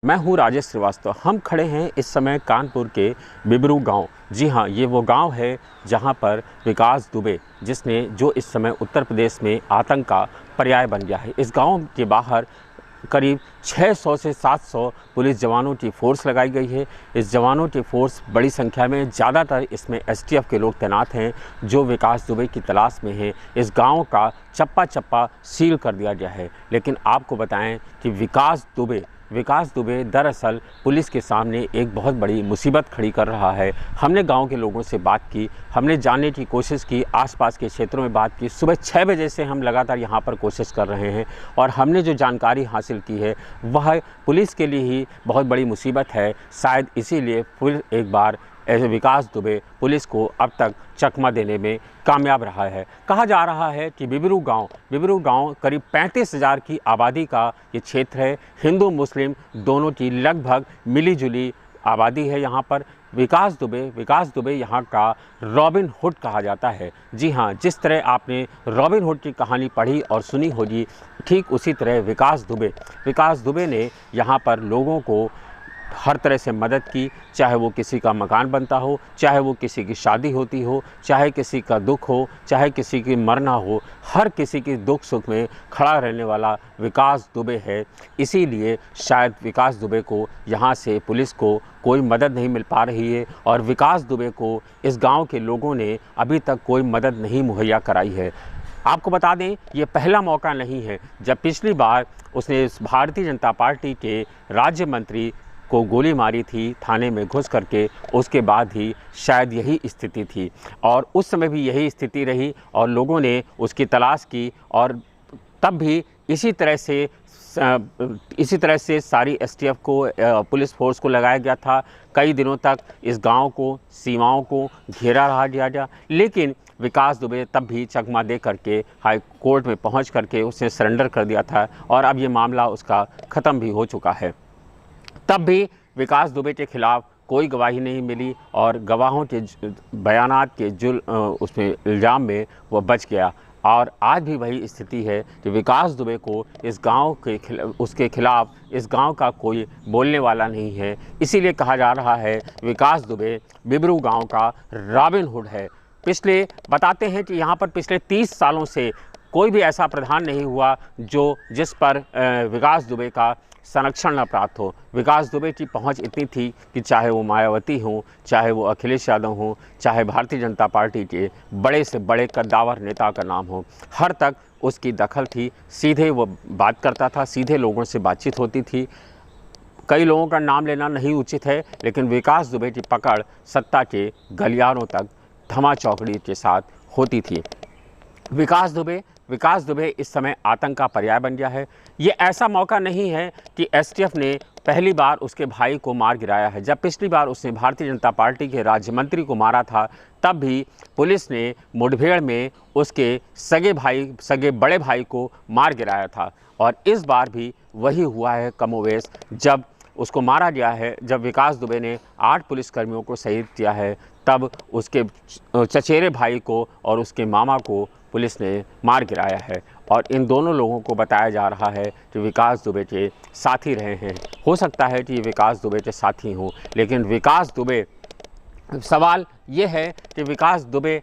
मैं हूं राजेश श्रीवास्तव। हम खड़े हैं इस समय कानपुर के बिबरू गांव। जी हां, ये वो गांव है जहां पर विकास दुबे जो इस समय उत्तर प्रदेश में आतंक का पर्याय बन गया है। इस गांव के बाहर करीब 600 से 700 पुलिस जवानों की फ़ोर्स लगाई गई है। इस जवानों की फ़ोर्स बड़ी संख्या में, ज़्यादातर इसमें एसटीएफ के लोग तैनात हैं जो विकास दुबे की तलाश में हैं। इस गांव का चप्पा चप्पा सील कर दिया गया है। लेकिन आपको बताएं कि विकास दुबे दरअसल पुलिस के सामने एक बहुत बड़ी मुसीबत खड़ी कर रहा है। हमने गांव के लोगों से बात की, हमने जानने की कोशिश की, आसपास के क्षेत्रों में बात की। सुबह 6 बजे से हम लगातार यहां पर कोशिश कर रहे हैं और हमने जो जानकारी हासिल की है वह पुलिस के लिए ही बहुत बड़ी मुसीबत है। शायद इसीलिए फिर एक बार ऐसे विकास दुबे पुलिस को अब तक चकमा देने में कामयाब रहा है। कहा जा रहा है कि बिबरू गांव करीब 35,000 की आबादी का ये क्षेत्र है। हिंदू मुस्लिम दोनों की लगभग मिली-जुली आबादी है यहाँ पर। विकास दुबे यहाँ का रॉबिन हुड कहा जाता है। जी हाँ, जिस तरह आपने रॉबिन हुड की कहानी पढ़ी और सुनी होगी, ठीक उसी तरह विकास दुबे ने यहाँ पर लोगों को हर तरह से मदद की। चाहे वो किसी का मकान बनता हो, चाहे वो किसी की शादी होती हो, चाहे किसी का दुख हो, चाहे किसी की मरना हो, हर किसी की दुख सुख में खड़ा रहने वाला विकास दुबे है। इसीलिए शायद विकास दुबे को यहाँ से पुलिस को कोई मदद नहीं मिल पा रही है और विकास दुबे को इस गांव के लोगों ने अभी तक कोई मदद नहीं मुहैया कराई है। आपको बता दें, ये पहला मौका नहीं है। जब पिछली बार उसने भारतीय जनता पार्टी के राज्य मंत्री को गोली मारी थी थाने में घुस करके, उसके बाद ही शायद यही स्थिति थी और उस समय भी यही स्थिति रही और लोगों ने उसकी तलाश की और तब भी इसी तरह से सारी एसटीएफ को, पुलिस फोर्स को लगाया गया था। कई दिनों तक इस गांव को, सीमाओं को घेरा रहा गया, लेकिन विकास दुबे तब भी चकमा दे करके हाई कोर्ट में पहुंच करके उसने सरेंडर कर दिया था और अब ये मामला उसका ख़त्म भी हो चुका है। तब भी विकास दुबे के खिलाफ कोई गवाही नहीं मिली और गवाहों के बयानात के उसमें इल्ज़ाम में वह बच गया और आज भी वही स्थिति है कि विकास दुबे को उसके खिलाफ इस गांव का कोई बोलने वाला नहीं है। इसीलिए कहा जा रहा है विकास दुबे बिबरू गांव का रॉबिन हुड है। बताते हैं कि यहाँ पर पिछले 30 सालों से कोई भी ऐसा प्रधान नहीं हुआ जिस पर विकास दुबे का संरक्षण न प्राप्त हो। विकास दुबे की पहुंच इतनी थी कि चाहे वो मायावती हों, चाहे वो अखिलेश यादव हों, चाहे भारतीय जनता पार्टी के बड़े से बड़े कद्दावर नेता का नाम हो, हर तक उसकी दखल थी। सीधे वो बात करता था, सीधे लोगों से बातचीत होती थी। कई लोगों का नाम लेना नहीं उचित है, लेकिन विकास दुबे की पकड़ सत्ता के गलियारों तक धमा चौकड़ी के साथ होती थी। विकास दुबे इस समय आतंक का पर्याय बन गया है। ये ऐसा मौका नहीं है कि एसटीएफ ने पहली बार उसके भाई को मार गिराया है। जब पिछली बार उसने भारतीय जनता पार्टी के राज्य मंत्री को मारा था, तब भी पुलिस ने मुठभेड़ में उसके सगे बड़े भाई को मार गिराया था और इस बार भी वही हुआ है कमोवेश। जब उसको मारा गया है, जब विकास दुबे ने 8 पुलिसकर्मियों को शहीद किया है, तब उसके चचेरे भाई को और उसके मामा को पुलिस ने मार गिराया है और इन दोनों लोगों को बताया जा रहा है कि विकास दुबे के साथी रहे हैं। हो सकता है कि विकास दुबे के साथी हों, लेकिन सवाल ये है कि विकास दुबे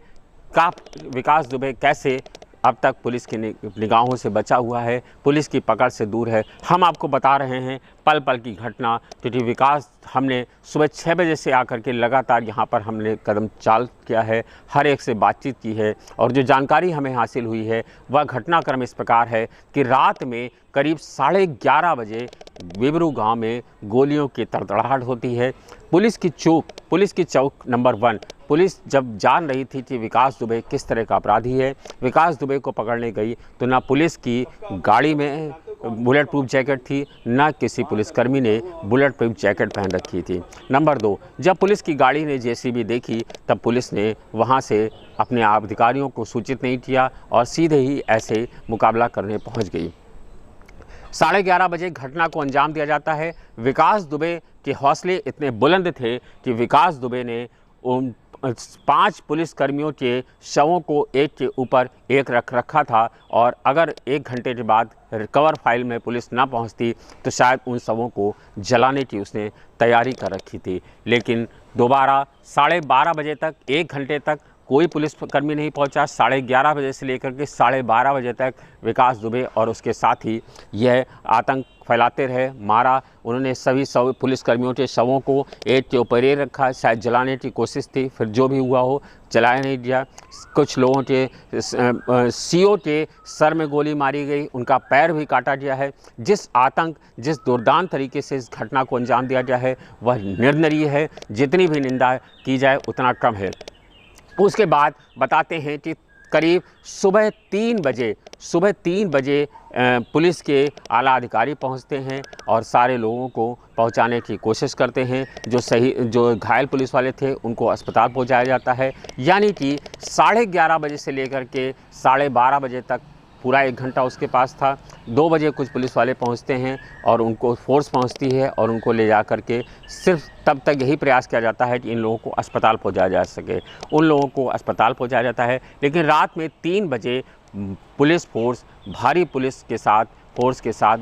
कैसे अब तक पुलिस की निगाहों से बचा हुआ है, पुलिस की पकड़ से दूर है। हम आपको बता रहे हैं पल पल की घटना, क्योंकि हमने सुबह 6 बजे से आकर के लगातार यहाँ पर हमने कदम चाल किया है, हर एक से बातचीत की है और जो जानकारी हमें हासिल हुई है वह घटनाक्रम इस प्रकार है कि रात में करीब 11:30 बजे बिबरू गांव में गोलियों की तड़तड़ाहट होती है। पुलिस की चौक नंबर 1 पुलिस जब जान रही थी कि विकास दुबे किस तरह का अपराधी है, विकास दुबे को पकड़ने गई तो ना पुलिस की गाड़ी में बुलेट प्रूफ जैकेट थी, ना किसी पुलिसकर्मी ने बुलेट प्रूफ जैकेट पहन रखी थी। नंबर 2, जब पुलिस की गाड़ी ने जेसीबी देखी तब पुलिस ने वहां से अपने अधिकारियों को सूचित नहीं किया और सीधे ही ऐसे मुकाबला करने पहुंच गई। 11:30 बजे घटना को अंजाम दिया जाता है। विकास दुबे के हौसले इतने बुलंद थे कि विकास दुबे ने 5 पुलिसकर्मियों के शवों को एक के ऊपर एक रख रखा था और अगर 1 घंटे के बाद रिकवर फाइल में पुलिस ना पहुंचती तो शायद उन शवों को जलाने की उसने तैयारी कर रखी थी। लेकिन दोबारा 12:30 बजे तक, 1 घंटे तक कोई पुलिसकर्मी नहीं पहुंचा। 11:30 बजे से लेकर के 12:30 बजे तक विकास दुबे और उसके साथी यह आतंक फैलाते रहे, मारा। उन्होंने सभी पुलिसकर्मियों के शवों को एक के ऊपर एक रखा, शायद जलाने की कोशिश थी, फिर जो भी हुआ हो जलाया नहीं दिया। कुछ लोगों के सीओ के सर में गोली मारी गई, उनका पैर भी काटा गया है। जिस आतंक, जिस दुर्दांत तरीके से इस घटना को अंजाम दिया गया है वह निंदनीय है। जितनी भी निंदा की जाए उतना कम है। उसके बाद बताते हैं कि करीब सुबह 3 बजे पुलिस के आला अधिकारी पहुंचते हैं और सारे लोगों को पहुंचाने की कोशिश करते हैं। जो घायल पुलिस वाले थे उनको अस्पताल पहुंचाया जाता है। यानी कि 11:30 बजे से लेकर के 12:30 बजे तक पूरा 1 घंटा उसके पास था। 2 बजे कुछ पुलिस वाले पहुंचते हैं और उनको फोर्स पहुंचती है और उनको ले जा कर के सिर्फ तब तक यही प्रयास किया जाता है कि इन लोगों को अस्पताल पहुंचाया जा सके। उन लोगों को अस्पताल पहुंचाया जाता है, लेकिन रात में 3 बजे पुलिस फोर्स, भारी पुलिस के साथ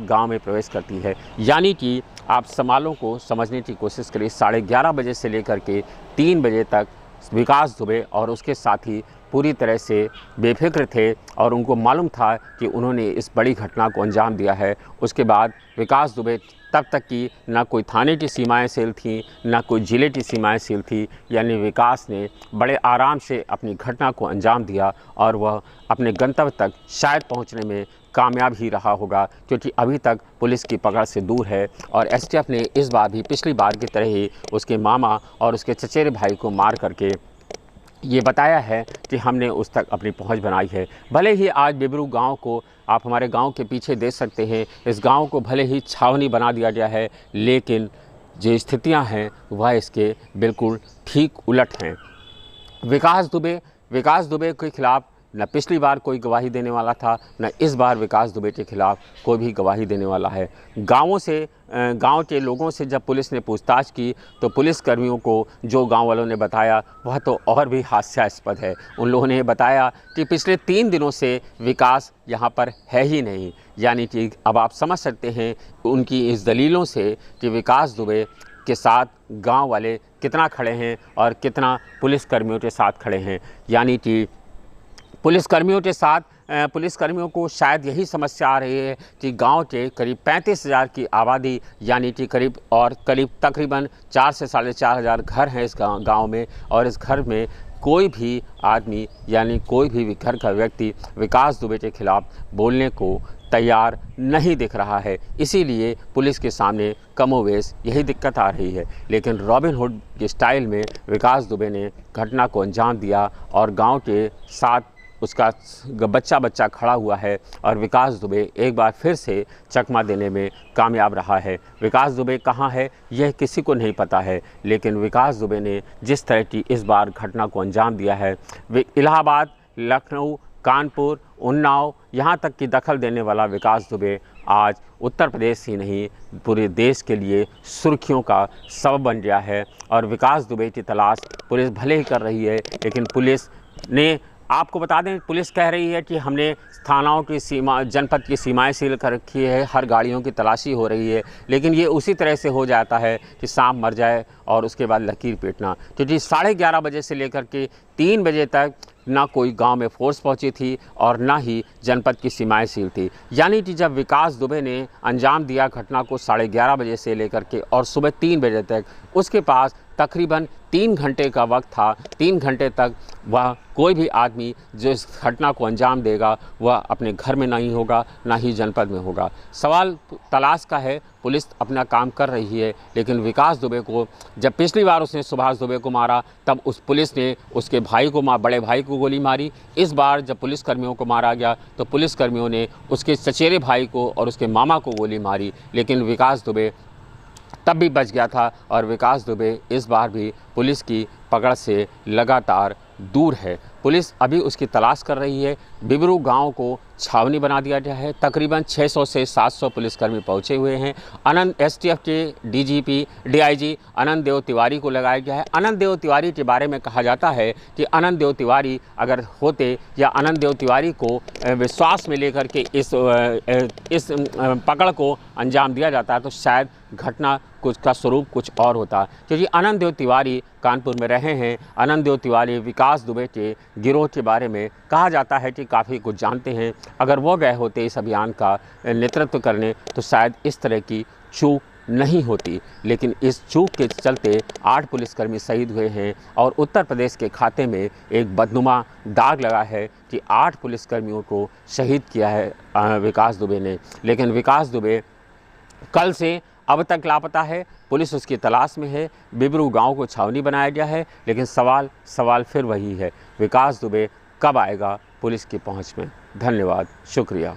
गांव में प्रवेश करती है। यानी कि आप सवालों को समझने की कोशिश करिए। 11:30 बजे से लेकर के 3 बजे तक विकास दुबे और उसके साथी पूरी तरह से बेफिक्र थे और उनको मालूम था कि उन्होंने इस बड़ी घटना को अंजाम दिया है। उसके बाद विकास दुबे तब तक कि ना कोई थाने की सीमाएं सील थी, ना कोई ज़िले की सीमाएं सील थी। यानी विकास ने बड़े आराम से अपनी घटना को अंजाम दिया और वह अपने गंतव्य तक शायद पहुंचने में कामयाब ही रहा होगा, क्योंकि अभी तक पुलिस की पकड़ से दूर है। और एसटीएफ ने इस बार भी पिछली बार की तरह ही उसके मामा और उसके चचेरे भाई को मार करके ये बताया है कि हमने उस तक अपनी पहुंच बनाई है। भले ही आज बिबरू गांव को आप हमारे गांव के पीछे देख सकते हैं, इस गांव को भले ही छावनी बना दिया गया है, लेकिन जो स्थितियां हैं वह इसके बिल्कुल ठीक उलट हैं। विकास दुबे के खिलाफ़ न पिछली बार कोई गवाही देने वाला था, न इस बार विकास दुबे के खिलाफ़ कोई भी गवाही देने वाला है। गांव के लोगों से जब पुलिस ने पूछताछ की तो पुलिसकर्मियों को जो गांव वालों ने बताया वह तो और भी हास्यास्पद है। उन लोगों ने बताया कि पिछले 3 दिनों से विकास यहाँ पर है ही नहीं। यानी कि अब आप समझ सकते हैं उनकी इस दलीलों से कि विकास दुबे के साथ गाँव वाले कितना खड़े हैं और कितना पुलिसकर्मियों के साथ खड़े हैं। यानी कि पुलिसकर्मियों को शायद यही समस्या आ रही है कि गांव के करीब 35,000 की आबादी, यानी कि करीब तकरीबन 4 से 4,500 घर हैं इस गांव में, और इस घर में कोई भी आदमी यानी कोई भी घर का व्यक्ति विकास दुबे के खिलाफ़ बोलने को तैयार नहीं दिख रहा है। इसीलिए पुलिस के सामने कमोवेश यही दिक्कत आ रही है। लेकिन रॉबिन हुड के स्टाइल में विकास दुबे ने घटना को अंजाम दिया और गांव के साथ उसका बच्चा खड़ा हुआ है और विकास दुबे एक बार फिर से चकमा देने में कामयाब रहा है। विकास दुबे कहाँ है यह किसी को नहीं पता है, लेकिन विकास दुबे ने जिस तरह की इस बार घटना को अंजाम दिया है, इलाहाबाद, लखनऊ, कानपुर, उन्नाव, यहाँ तक कि दखल देने वाला विकास दुबे आज उत्तर प्रदेश ही नहीं पूरे देश के लिए सुर्खियों का सबब बन गया है। और विकास दुबे की तलाश पुलिस भले ही कर रही है, लेकिन पुलिस ने, आपको बता दें, पुलिस कह रही है कि हमने थानाओं की सीमा, जनपद की सीमाएं सील कर रखी है, हर गाड़ियों की तलाशी हो रही है, लेकिन ये उसी तरह से हो जाता है कि सांप मर जाए और उसके बाद लकीर पीटना। क्योंकि 11:30 बजे से लेकर के 3 बजे तक ना कोई गांव में फोर्स पहुंची थी और ना ही जनपद की सीमाएं सील थी। यानी कि जब विकास दुबे ने अंजाम दिया घटना को 11:30 बजे से लेकर के और सुबह 3 बजे तक, उसके पास तकरीबन 3 घंटे का वक्त था। 3 घंटे तक वह कोई भी आदमी जो इस घटना को अंजाम देगा वह अपने घर में नहीं होगा, ना ही जनपद में होगा। सवाल तलाश का है, पुलिस अपना काम कर रही है, लेकिन विकास दुबे को, जब पिछली बार उसने सुभाष दुबे को मारा तब उस पुलिस ने उसके भाई को, बड़े भाई को गोली मारी। इस बार जब पुलिसकर्मियों को मारा गया तो पुलिसकर्मियों ने उसके चचेरे भाई को और उसके मामा को गोली मारी, लेकिन विकास दुबे तब भी बच गया था। और विकास दुबे इस बार भी पुलिस की पकड़ से लगातार दूर है। पुलिस अभी उसकी तलाश कर रही है। बिबरू गांव को छावनी बना दिया गया है। तकरीबन 600 से 700 पुलिसकर्मी पहुंचे हुए हैं। अनंत एसटीएफ के डीजीपी डीआईजी अनंत देव तिवारी को लगाया गया है। अनंत देव तिवारी के बारे में कहा जाता है कि अनंत देव तिवारी अगर होते या अनंत देव तिवारी को विश्वास में लेकर के इस पकड़ को अंजाम दिया जाता है तो शायद घटना कुछ का स्वरूप कुछ और होता, क्योंकि अनंत देव तिवारी कानपुर में रहे हैं। अनंत देव तिवारी विकास दुबे के गिरोह के बारे में कहा जाता है कि काफ़ी कुछ जानते हैं। अगर वो गए होते इस अभियान का नेतृत्व करने तो शायद इस तरह की चूक नहीं होती, लेकिन इस चूक के चलते 8 पुलिसकर्मी शहीद हुए हैं और उत्तर प्रदेश के खाते में एक बदनुमा दाग लगा है कि 8 पुलिसकर्मियों को शहीद किया है विकास दुबे ने। लेकिन विकास दुबे कल से अब तक लापता है। पुलिस उसकी तलाश में है। बिबरू गांव को छावनी बनाया गया है, लेकिन सवाल फिर वही है, विकास दुबे कब आएगा पुलिस की पहुंच में। धन्यवाद, शुक्रिया।